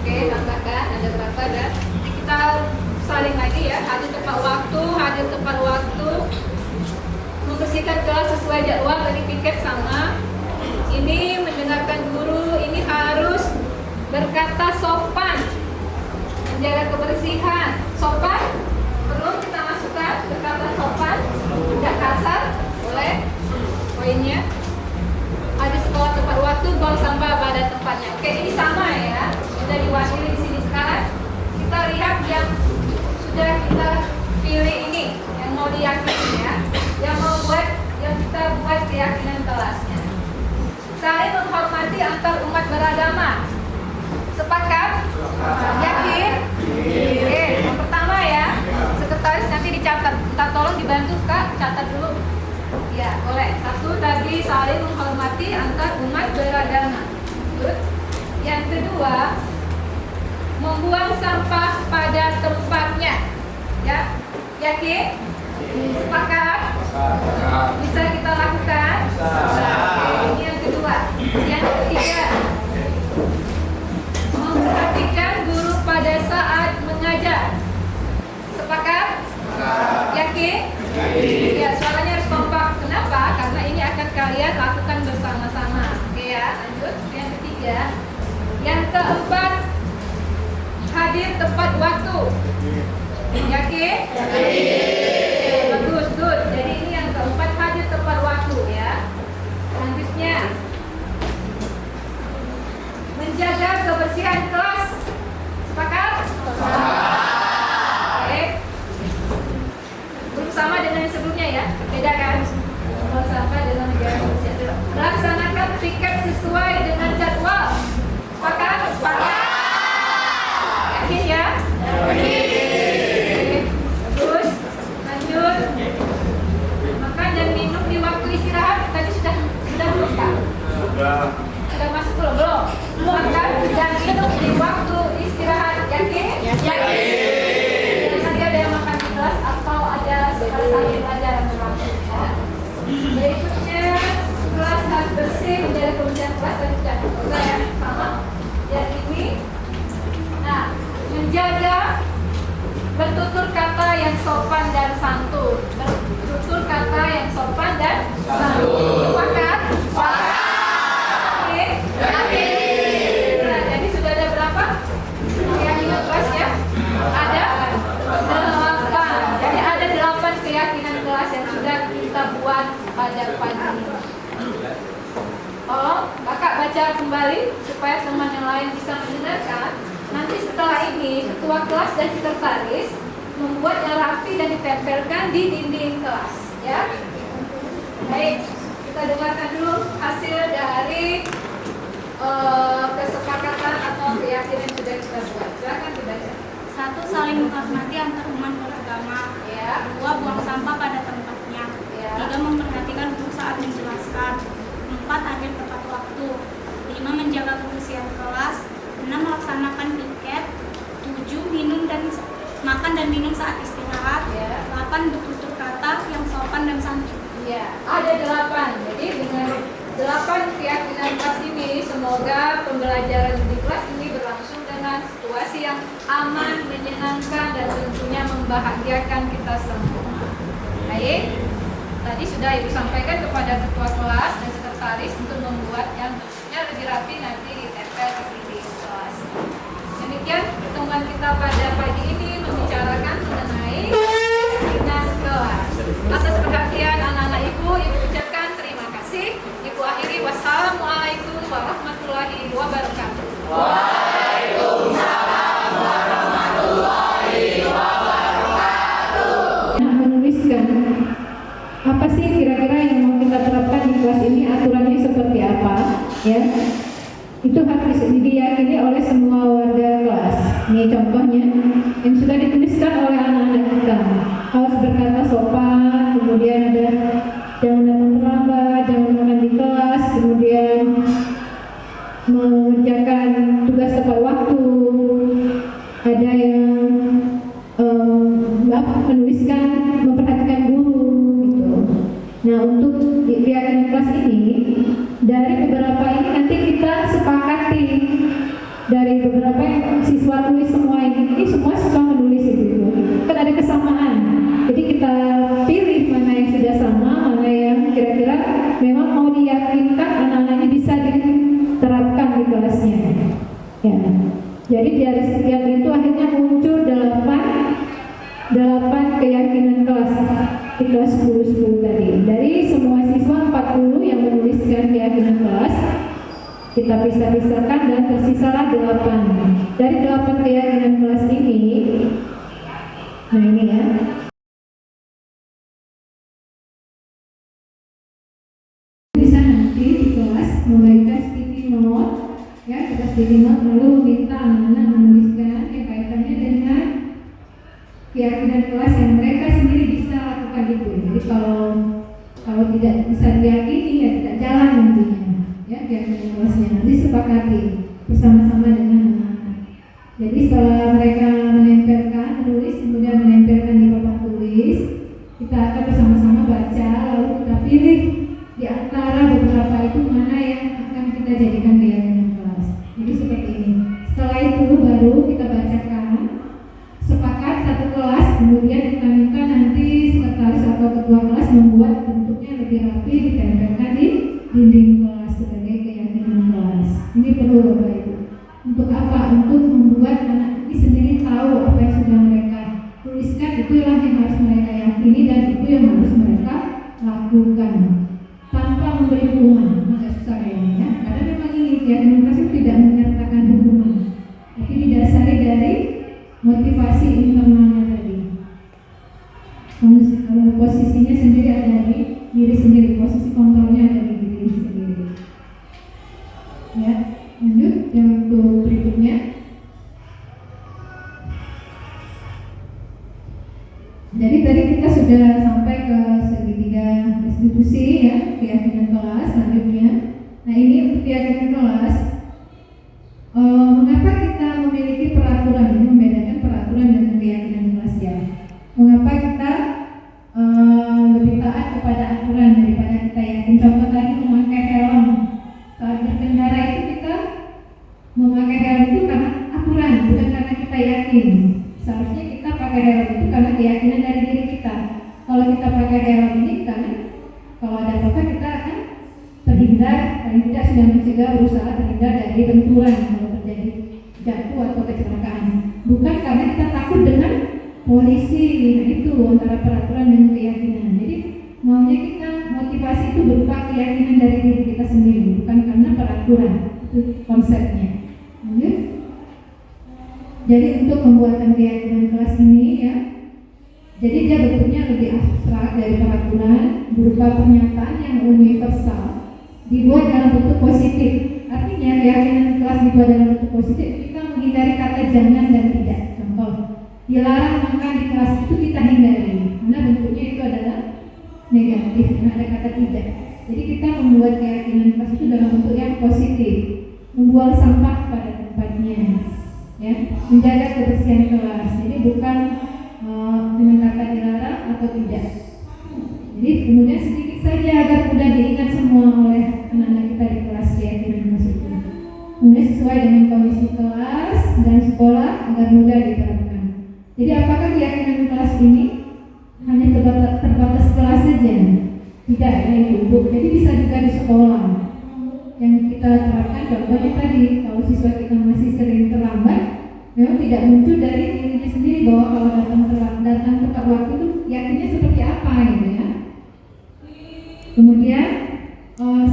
Oke, tambahkan ada berapa dan kita saling lagi ya. Hadir tepat waktu, membersihkan kelas sesuai jadwal dari piket sama. Ini mendengarkan guru, ini harus berkata sopan, menjaga kebersihan. Sopan perlu kita masukkan berkata sopan, tidak kasar, boleh. Poinnya ada sekolah tepat waktu, buang sampah pada tempatnya. Oke, ini sama ya, sudah diwakili di sini. Sekarang kita lihat yang sudah kita pilih ini, yang mau diyakini ya, yang kita buat keyakinan kelasnya. Saling menghormati antar umat beragama. Sepakat? Yakin? Oke, yang pertama ya, sekretaris nanti dicatat. Minta tolong dibantu Kak, catat dulu. Ya, boleh. Satu tadi saling menghormati antar umat beragama. Good. Yang kedua, membuang sampah pada tempatnya. Ya, yakin? Sepakat? Bisa kita lakukan? Ini yang kedua. Yang ketiga, memperhatikan guru pada saat mengajar. Sepakat? Yakin? Ya, suaranya harus kompak. Kenapa? Karena ini akan kalian lakukan bersama-sama. Oke ya, lanjut. Yang ketiga. Yang keempat, hadir tepat waktu. Yakin? Bagus, good. Jadi ini yang keempat, hadir tepat waktu ya. Selanjutnya, menjaga kebersihan kelas. Sepakat? Oke. Belum sama dengan yang sebelumnya ya. Beda kan? Kalau sama dengan menjaga kebersihan. Laksanakan piket sesuai dengan jadwal. Sepakat? Sepakat. Yakin ya? Yakin. Bagus. Lanjut. Makan dan minum di waktu istirahat. Tadi sudah belum Kak? Sudah masuk belum? Makan dan minum di waktu istirahat. Yakin? Yakin. Nanti ada yang makan di kelas atau ada sekali sambil belajar yang berlangsung ya. Berikutnya, kelas harus bersih, menjaga kebersihan kelas dan tidak kotor ya. Sama. Yang ini. Nah, menjaga bertutur kata yang sopan dan santun. Bertutur kata yang sopan dan santun. Sepakat? Sepakat. Yakin? Nah, jadi sudah ada berapa? Keyakinan kelas ya? Ada 8. Jadi ada 8 keyakinan kelas yang sudah kita buat pada pagi ini. Tolong kakak baca kembali supaya teman yang lain bisa mendengarkan. Nanti setelah ini ketua kelas dan sekretaris membuat yang rapi dan ditempelkan di dinding kelas ya. Baik, kita dengarkan dulu hasil dari kesepakatan atau keyakinan yang sudah kita buat. Silakan dibaca. 1. Saling menghormati antar umat beragama. Ya. 2. Buang sampah pada tempatnya. Ya. 3. Memperhatikan guru saat menjelaskan. 4. Hadir tepat waktu. 5. Menjaga kebersihan kelas. 6. Melaksanakan piket. 7. Makan dan minum saat istirahat. Ya. 8. Bertutur kata yang sopan dan santun. Ya, ada 8. Jadi dengan 8 keyakinan kelas ini, semoga pembelajaran di kelas ini berlangsung dengan situasi yang aman, menyenangkan, dan tentunya membahagiakan kita semua. Baik, tadi sudah Ibu sampaikan kepada ketua kelas dan sekretaris untuk membuat yang tentunya lebih rapi nanti ditempel di kelas. Demikian pertemuan kita pada pagi ini membicarakan mengenai keyakinan kelas. Atas perhatian anak-anak Ibu ucapkan terima kasih. Ibu akhiri, wassalamualaikum warahmatullahi wabarakatuh. Menuliskan apa sih kira-kira yang mau kita terapkan di kelas ini, aturannya seperti apa, ya? Itu harus diyakini oleh semua warga kelas. Ini contohnya yang sudah dituliskan oleh anak-anak kita. Harus berkata sopan, kemudian ada jangan datang terlambat, jangan makan di kelas, kemudian mengerjakan tugas tepat waktu. Ada yang menuliskan memperhatikan guru gitu. Nah, untuk keyakinan kelas ini, dari beberapa ini nanti kita sepakati dari beberapa yang siswa tulis semua ini semua suka menulis itu kan ada kesamaan. Jadi kita pilih mana yang sudah sama, mana yang kira-kira memang mau diyakinkan anak-anak ini bisa diterapkan di kelasnya. Ya. Jadi dari sekian itu akhirnya muncul 8 keyakinan kelas di kelas 10 tadi. Dari semua siswa 40 yang menuliskan keyakinan kelas, kita pisah-pisahkan dan tersisalah 8. Dari 8 keyakinan kelas ini, nah ini ya, bisa nanti di kelas memberikan sticky note, ya, kita sticky note lalu minta anak-anak menuliskan yang kaitannya dengan keyakinan kelas yang mereka sendiri bisa lakukan itu. Jadi kalau tidak bisa diyakini ya tidak jalan nantinya, ya, keyakinan kelasnya nanti sepakati bersama-sama dengan anak-anak. Jadi setelah mereka menempelkan, menulis, kemudian menempelkan di papan tulis, kita akan bersama-sama baca, lalu kita pilih di antara beberapa itu mana yang akan kita jadikan keyakinan kelas. Jadi seperti ini. Setelah itu baru kita bacakan, sepakat satu kelas, kemudian kita minta nanti sekretaris atau ketua kelas membuat bentuknya lebih rapi, ditempelkan di dinding kelas sebagai keyakinan kelas. Ini perlu Bapak Ibu. Untuk apa? Untuk membuat anak ini sendiri tahu apa yang sudah mereka tuliskan, itulah yang harus mereka yakini dan itu yang harus mereka lakukan tanpa memberi hukuman. Agak susah ini ya, karena memang ini keyakinan kelas itu tidak menyertakan hukuman, tapi didasari dari motivasi internalnya tadi. Kalau posisinya sendiri ada di diri sendiri, posisi kontrolnya ada di diri sendiri. Ya, lanjut yang untuk berikutnya. Jadi tadi kita sudah sampai ke segitiga restitusi, ya, keyakinan kelas. Selanjutnya, nah ini untuk keyakinan kelas. Mengapa kita memiliki peraturan ini, membedakan peraturan dengan keyakinan kelas, ya? Mengapa kita lebih taat kepada aturan daripada kita yakin? Contoh tadi memakai helm saat berkendara itu, kita memakai helm itu karena aturan, bukan karena kita yakin. Seharusnya kita pakai helm itu karena keyakinan dari diri kita. Kalau kita pakai helm ini karena kalau ada apa-apa kita akan terhindar, paling tidak sudah mencegah, berusaha terhindar dari benturan kalau terjadi jatuh atau kecelakaan. Bukan karena kita takut dengan polisi. Nah, itu antara peraturan dan keyakinan. Jadi maunya kita motivasi itu berupa keyakinan dari diri kita sendiri, bukan karena peraturan. Itu konsepnya. Lanjut. Jadi untuk pembuatan keyakinan kelas ini, ya, jadi dia bentuknya lebih abstrak dari peraturan, berupa pernyataan yang universal, dibuat dalam bentuk positif. Artinya keyakinan kelas dibuat dalam bentuk positif, kita menghindari kata jangan dan tidak. Contoh, dilarang makan di kelas itu kita hindari, karena bentuknya itu adalah negatif, karena ada kata tidak. Jadi kita membuat keyakinan kelas itu dalam bentuk yang positif, membuang sampah pada tempatnya, ya, menjaga kebersihan kelas. Jadi bukan dengan kata dilarang atau tidak. Jadi kemudian sedikit saja agar mudah diingat semua oleh anak-anak kita di kelas keyakinan kelas itu. Kemudian sesuai dengan kondisi kelas dan sekolah agar mudah diterapkan. Jadi apakah keyakinan kelas ini hanya terbatas kelas saja? Tidak, ya Ibu. Jadi bisa juga di sekolah. Yang kita terapkan contohnya tadi, kalau siswa kita masih sering terlambat, memang tidak muncul dari dirinya sendiri bahwa kalau datang tepat waktu itu yakinnya seperti apa, gitu ya. Kemudian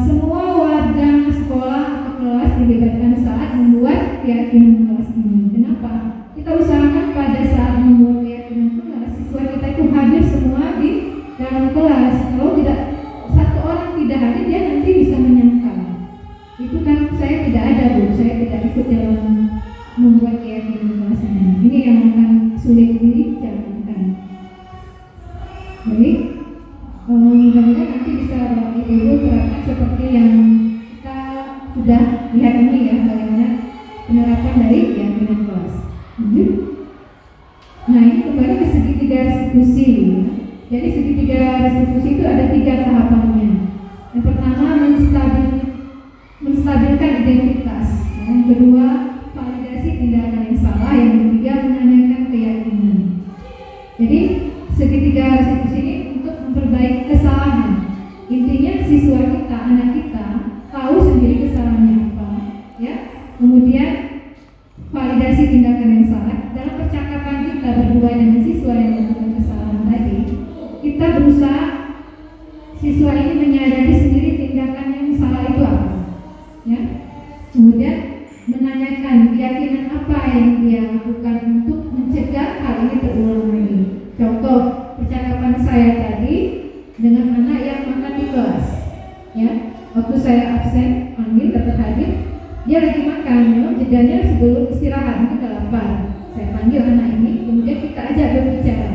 semua warga sekolah atau kelas dilibatkan saat membuat keyakinan kelas ini. Kenapa? Kita usahakan pada saat membuat keyakinan kelas, siswa kita itu hadir semua di dalam kelas. Kalau tidak satu orang tidak hadir, dia nanti bisa menyangkal. Itu kan saya tidak ada, Bu. Saya tidak ikut dalam membuat keyakinan kelas ini. Ini yang akan sulit dijalankan. Baik, mudah-mudahan nanti bisa Ibu terapkan seperti yang kita sudah lihat ini ya, bagaimana penerapan dari keyakinan kelas. Nah, ini kembali ke segitiga restitusi. Jadi segitiga restitusi itu ada 3 tahapannya. Yang pertama menstabilkan identitas. Yang kedua validasi tindakan yang salah. Yang ketiga menanyakan keyakinan. Jadi segitiga restitusi ini untuk memperbaiki kesalahan. Intinya siswa kita, anak kita tahu sendiri kesalahannya apa, ya. Kemudian validasi tindakan yang salah. Dalam percakapan kita berdua dengan siswa yang melakukan kesalahan tadi, kita berusaha siswa ini menyadari sendiri tindakan yang salah itu apa, ya. Kemudian menanyakan keyakinan apa yang dia lakukan untuk mencegah hal ini terulang lagi. Contoh percakapan saya tadi dengan anak yang makan di kelas, ya. Waktu saya absen, panggil dapat hadir, dia lagi makan, ya, jedanya sebelum istirahat, mungkin udah lapar. Saya panggil anak ini, kemudian kita ajak berbicara,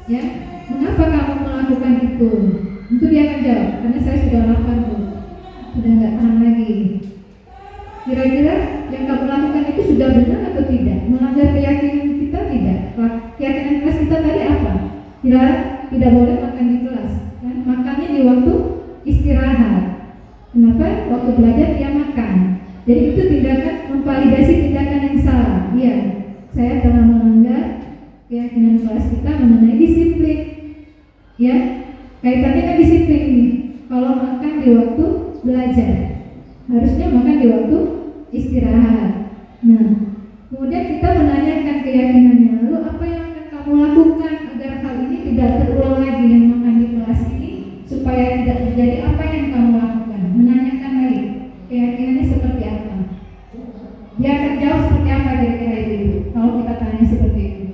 ya. Mengapa kamu melakukan itu? Itu dia akan jawab, karena saya sudah lapar, Bu. Sudah nggak tahan lagi. Kira-kira yang kamu lakukan itu sudah benar atau tidak? Melanggar keyakinan kita tidak? Keyakinan kelas kita tadi apa? Tidak boleh makan di kelas, kan? Makannya di waktu istirahat. Kenapa? Waktu belajar dia makan. Jadi itu tindakan memvalidasi tindakan yang salah. Iya, saya telah melanggar keyakinan kelas kita mengenai disiplin. Ya, kaitannya kan disiplin ini. Kalau makan di waktu belajar, harusnya makan di waktu istirahat. Nah, kemudian kita menanyakan keyakinannya. Lalu apa yang akan kamu lakukan agar hal ini tidak terulang lagi yang makan di kelas ini, supaya tidak terjadi? Apa yang kamu lakukan? Menanyakan lagi keyakinannya seperti apa. Dia akan jawab seperti apa kira-kira itu kalau kita tanya seperti itu.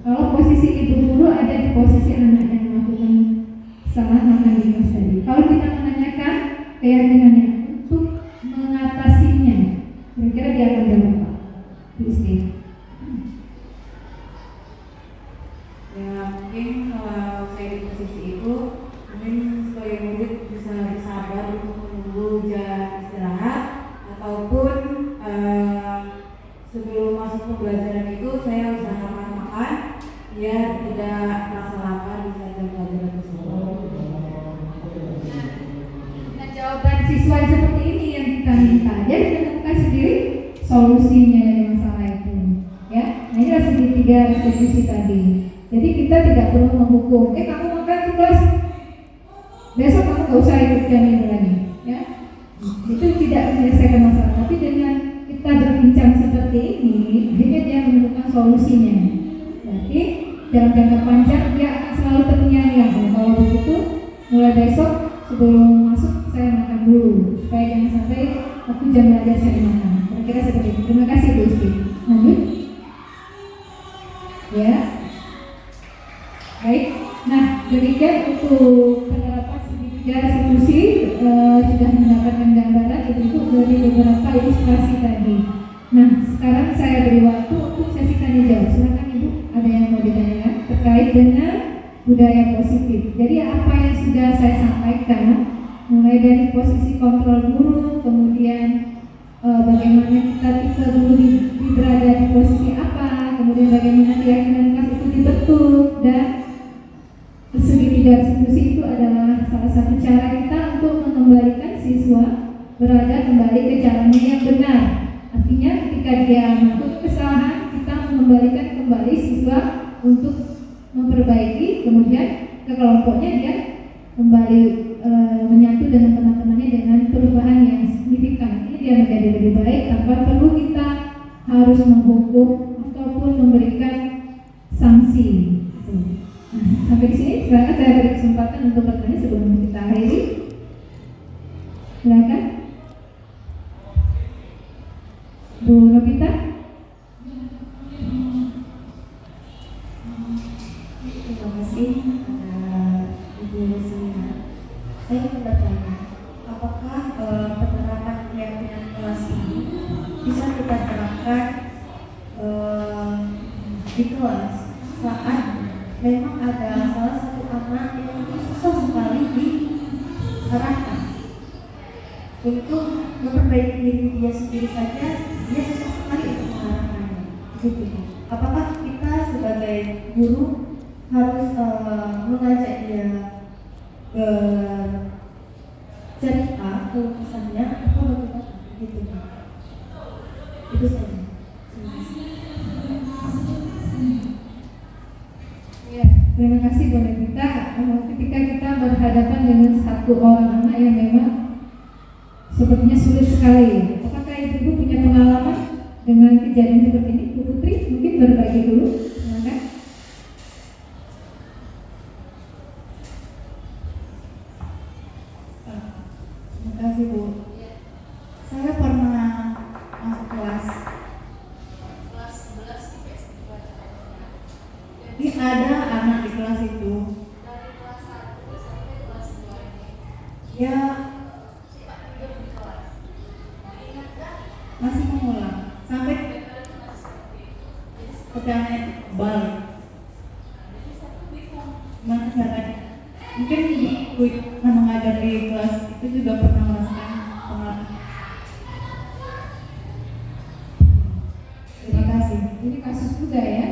Kalau posisi ibu guru ada di posisi anak yang melakukan salah makan di kelas tadi. Kalau kita menanyakan keyakinannya untuk mengatasinya, kira-kira dia akan jawab apa? Rizky. Ya mungkin kalau saya di posisi itu, mungkin sebagai murid bisa lebih sabar untuk menunggu jam istirahat, ataupun sebelum masuk pembelajaran itu saya usahakan makan biar tidak merasa lapar di saat jam pelajaran tersebut. Nah, jawaban siswa seperti ini yang kita minta, jadi menemukan sendiri solusinya dari masalah itu, ya. Nah, inilah segitiga restitusi tadi. Jadi kita tidak perlu menghukum. Kamu makan di kelas, besok kamu nggak usah ikut jam ini lagi, ya. Itu tidak menyelesaikan masalah. Tapi dengan kita berbincang seperti ini, akhirnya dia menemukan solusinya. Berarti dalam jangka panjang dia akan selalu terngiang-ngiang. Kalau begitu, mulai besok sebelum masuk saya makan dulu, supaya jangan sampai waktu jam belajar saya makan. Kira-kira seperti itu. Terima kasih Bu Isti. Lanjut. Ya. Baik. Nah, demikian untuk penerapan segitiga restitusi. Sudah mendapatkan gambaran itu dari beberapa ilustrasi tadi. Nah, sekarang saya beri waktu untuk sesi tanya jawab. Silakan Ibu, ada yang mau ditanyakan terkait dengan budaya positif. Jadi apa yang sudah saya sampaikan, mulai dari posisi kontrol guru, kemudian bagaimana kita tipe guru berada di posisi apa, kemudian bagaimana keyakinan kelas itu dibentuk, dan segitiga restitusi itu adalah salah satu cara kita untuk mengembalikan siswa berada kembali ke jalannya yang benar. Artinya ketika dia melakukan kesalahan, kita mengembalikan kembali siswa untuk memperbaiki, kemudian ke kelompoknya dia kembali menyatu dengan teman-temannya dengan perubahan yang signifikan. Ini dia menjadi lebih baik tanpa perlu kita harus menghukum ataupun memberikan sanksi. Nah, sampai di sini, silakan saya beri kesempatan untuk bertanya sebelum kita akhiri. Silakan. Bu Novita? Terima kasih Ibu Roselina. Saya ingin bertanya, apakah penerapan keyakinan kelas ini bisa kita terapkan di kelas saat memang ada salah satu anak yang susah sekali diarahkan untuk memperbaiki diri dia sendiri saja, dia susah sekali untuk mengarahkannya. Gitu. Apakah kita sebagai guru harus mengajak dia cerita kelukisannya atau bagaimana? Gitu. Itu saja. Terima kasih. Ya, terima kasih Bu Novita. Ketika kita berhadapan dengan satu orang anak yang memang sepertinya sulit sekali, apakah Ibu punya pengalaman dengan kejadian seperti ini? Bu Putri mungkin berbagi dulu, silakan. Terima kasih Bu. Saya pernah masuk kelas. Jadi ada anak di kelas itu. Dia masih mengulang sampai pertanyaan balik. Gimana caranya? Mungkin ibu yang mengajar di kelas itu juga pernah merasakan pengalaman. Terima kasih. Ini kasus juga ya.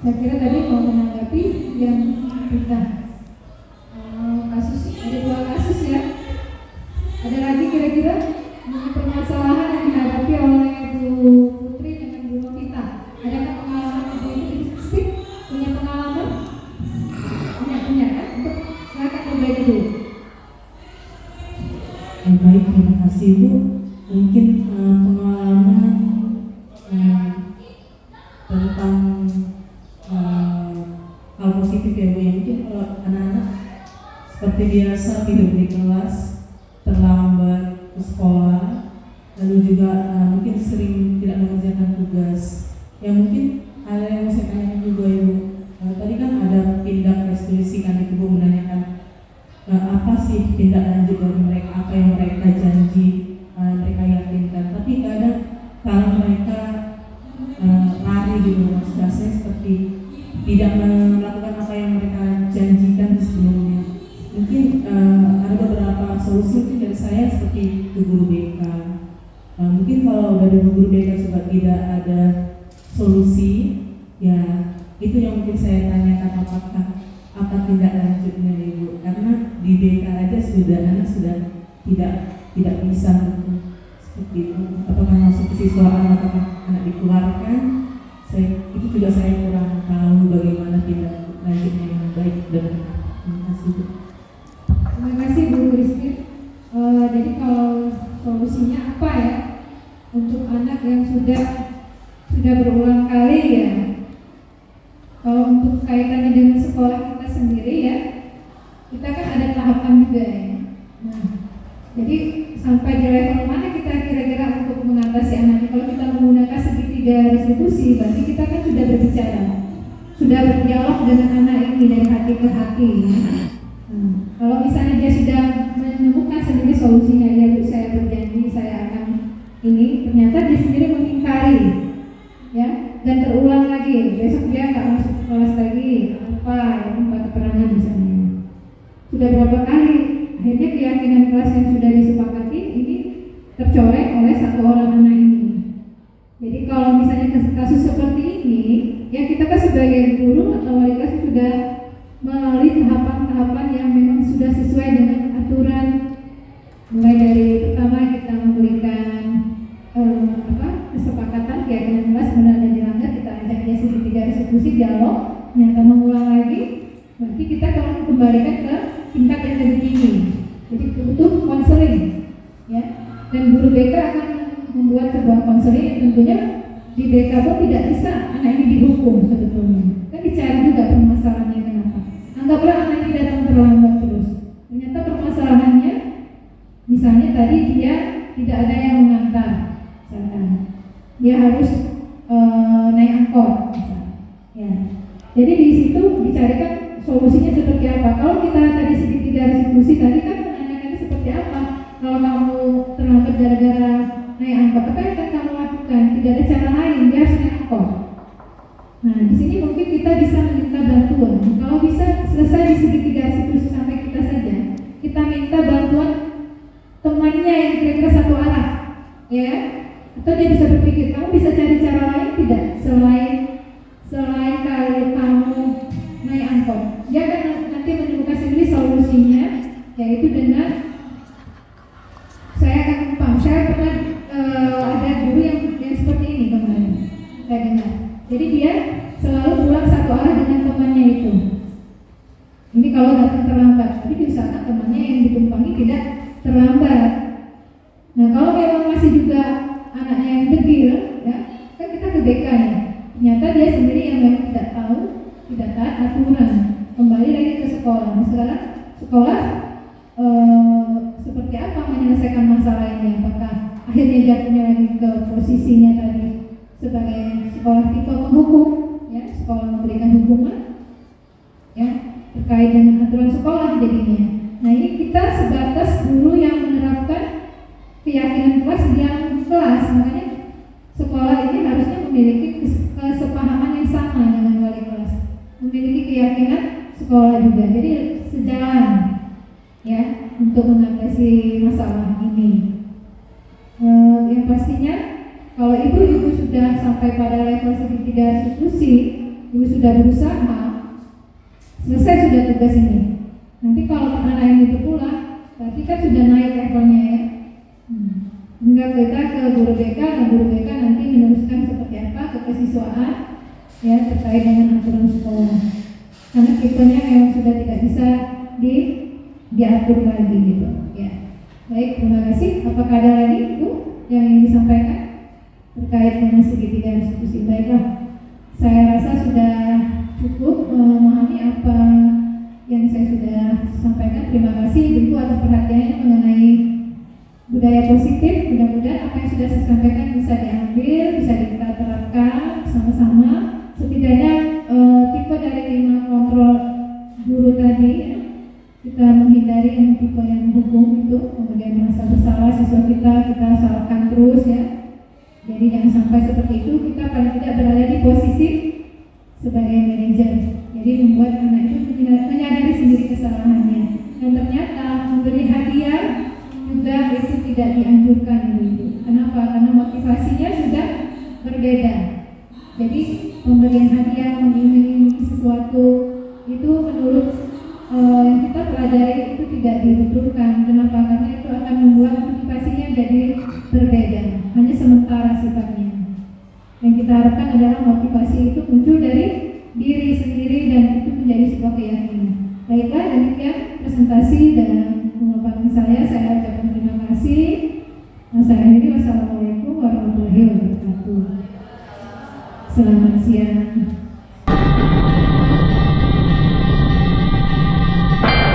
Saya kira tadi mau menanggapi yang kita kasus, ada 2 kasus ya. Ada lagi kira-kira permasalahan yang dihadapi oleh Bu Putri dengan Bu Novita. Adakah pengalaman Ibu ini spesifik? Punya pengalaman? Punya kan? Silakan berbagi dulu. Baik, terima kasih Bu. Mungkin pengalaman tentang hal positif ya Bu, yang mungkin kalau anak-anak seperti biasa tidur di kelas, terlambat ke sekolah, lalu juga mungkin sering tidak mengerjakan tugas. Ya mungkin ada yang mau saya tanyakan juga ya Bu. Tadi kan ada tindak restitusi kan Ibu menanyakan apa sih tindak lanjut dari mereka, apa yang mereka janji, mereka yakinkan. Tapi kadang kalau mereka lari gitu, maksud saya seperti tidak melakukan apa yang mereka janjikan sebelumnya. Mungkin ada beberapa solusi mungkin dari saya seperti guru BK. Mungkin kalau dari guru BK juga tidak ada solusi, ya itu yang mungkin saya tanyakan apakah apa tindak lanjutnya Ibu, karena di BK aja anak sudah tidak bisa seperti itu. Apakah masuk kesiswaan atau anak dikeluarkan? Itu juga saya kurang tahu bagaimana tindak lanjutnya yang baik dan benar. Terima kasih Bu. Terima kasih Bu Christine. Jadi kalau solusinya apa ya untuk anak yang sudah berulang kali ya? Kalau untuk kaitannya dengan sekolah kita sendiri ya, kita kan ada tahapan juga ya. Nah, jadi sampai di level mana kita kira-kira untuk mengatasi anak? Kalau kita menggunakan segitiga restitusi, berarti kita kan sudah berbicara, sudah berdialog dengan anak ini dari hati ke hati. Ya. Kalau misalnya dia sudah menemukan sendiri solusinya, ya Bu, saya berjanji saya akan ini, ternyata dia sendiri mengingkari, ya, dan terulang lagi, besok dia nggak masuk kelas lagi, apa tempat keterangan misalnya. Sudah berapa kali, akhirnya keyakinan kelas yang sudah disepakati ini tercoreng oleh satu orang anak ini. Jadi kalau misalnya kasus seperti ini, ya kita kan sebagai guru atau wali kelas sudah melalui tahapan-tahapan yang memang sudah sesuai dengan aturan. Mulai dari pertama kita memberikan kesepakatan keyakinan kelas benar dan dilanggar, kita ajak dia segitiga restitusi, dialog, nyata mengulang lagi, berarti kita akan kembalikan ke tingkat yang lebih tinggi. Jadi butuh konseling, ya. Dan guru BK akan membuat sebuah konseling yang tentunya di BK pun tidak bisa anak ini dihukum sebetulnya. Kan dicari juga permasalahannya kenapa. Anggaplah anak ini datang terlambat terus. Ternyata permasalahannya, misalnya tadi dia tidak ada yang mengantar, misalkan. dia harus naik angkot misalnya. Ya. Jadi di situ dicarikan solusinya seperti apa. Kalau kita tadi segitiga restitusi tadi kan menanyakan seperti apa. Kalau kamu terlambat gara-gara naik angkot, apa yang akan kamu lakukan? Tidak ada cara lain, dia harus naik angkot. Nah, di sini mungkin kita bisa meminta bantuan. Kalau bisa selesai di segitiga restitusi sampai kita saja, kita minta bantuan temannya yang kira-kira satu arah, ya. Atau dia bisa berpikir, kamu bisa cari cara lain tidak selain kalau kamu naik angkot. Dia akan nanti menemukan sendiri solusinya, yaitu dengan saya akan numpang. Saya pernah ada guru yang seperti ini kemarin, saya dengar. Jadi dia selalu pulang satu arah dengan temannya itu. Ini kalau datang terlambat, tapi diusahakan temannya yang ditumpangi tidak terlambat. Nah, kalau memang masih juga anaknya yang degil, ya, kan kita ke BK nih. Ternyata dia sendiri yang memang tidak tahu, tidak taat aturan. Kembali lagi ke sekolah. Nah, sekarang sekolah seperti apa menyelesaikan masalah ini? Apakah akhirnya jatuhnya lagi ke posisinya tadi sebagai sekolah tipe penghukum, ya, sekolah memberikan hukuman, ya, terkait dengan aturan sekolah jadinya. Nah, ini kita sebatas guru yang menerapkan keyakinan kelas di dalam kelas. Makanya sekolah ini harusnya memiliki kesepahaman yang sama dengan wali kelas, memiliki keyakinan sekolah juga. Jadi sejalan, ya, untuk mengatasi masalah ini. Yang pastinya kalau ibu sudah sampai pada level segitiga restitusi, ibu sudah berusaha, selesai sudah tugas ini. Nanti kalau anak yang itu pulang, berarti kan sudah naik levelnya, ya. Hingga kita ke guru BK, dan guru BK nanti meneruskan seperti apa ke kesiswaan, ya, terkait dengan aturan sekolah. Karena tipenya memang sudah tidak bisa diatur lagi gitu, ya. Baik, terima kasih. Apakah ada lagi Bu yang ingin disampaikan terkait dengan segitiga restitusi? Baiklah, saya rasa sudah cukup memahami apa yang saya sudah sampaikan. Terima kasih Ibu atas perhatiannya mengenai budaya positif. Mudah-mudahan apa yang sudah saya sampaikan bisa diambil, bisa kita terapkan sama-sama. Setidaknya tipe dari 5 kontrol guru tadi, ya, kita menghindari yang tipe yang hukum itu, kemudian merasa bersalah siswa kita salahkan terus, ya. Jadi jangan sampai seperti itu. Kita paling tidak berada di posisi sebagai manajer. Jadi membuat anak itu menyadari sendiri kesalahannya. Dan ternyata memberi hadiah juga itu tidak dianjurkan itu. Kenapa? Karena motivasinya sudah berbeda. Jadi pemberian hadiah, mengiming-imingi sesuatu itu menurut yang kita pelajari itu tidak dibenturkan. Kenapa? Karena itu akan membuat motivasinya jadi berbeda, hanya sementara sifatnya. Yang kita harapkan adalah motivasi itu muncul dari diri sendiri dan itu menjadi sebuah keyakinan. Baiklah, demikian presentasi dan pemaparan saya ucapkan terima kasih. Saya akhiri, wassalamualaikum warahmatullahi wabarakatuh. Selamat siang.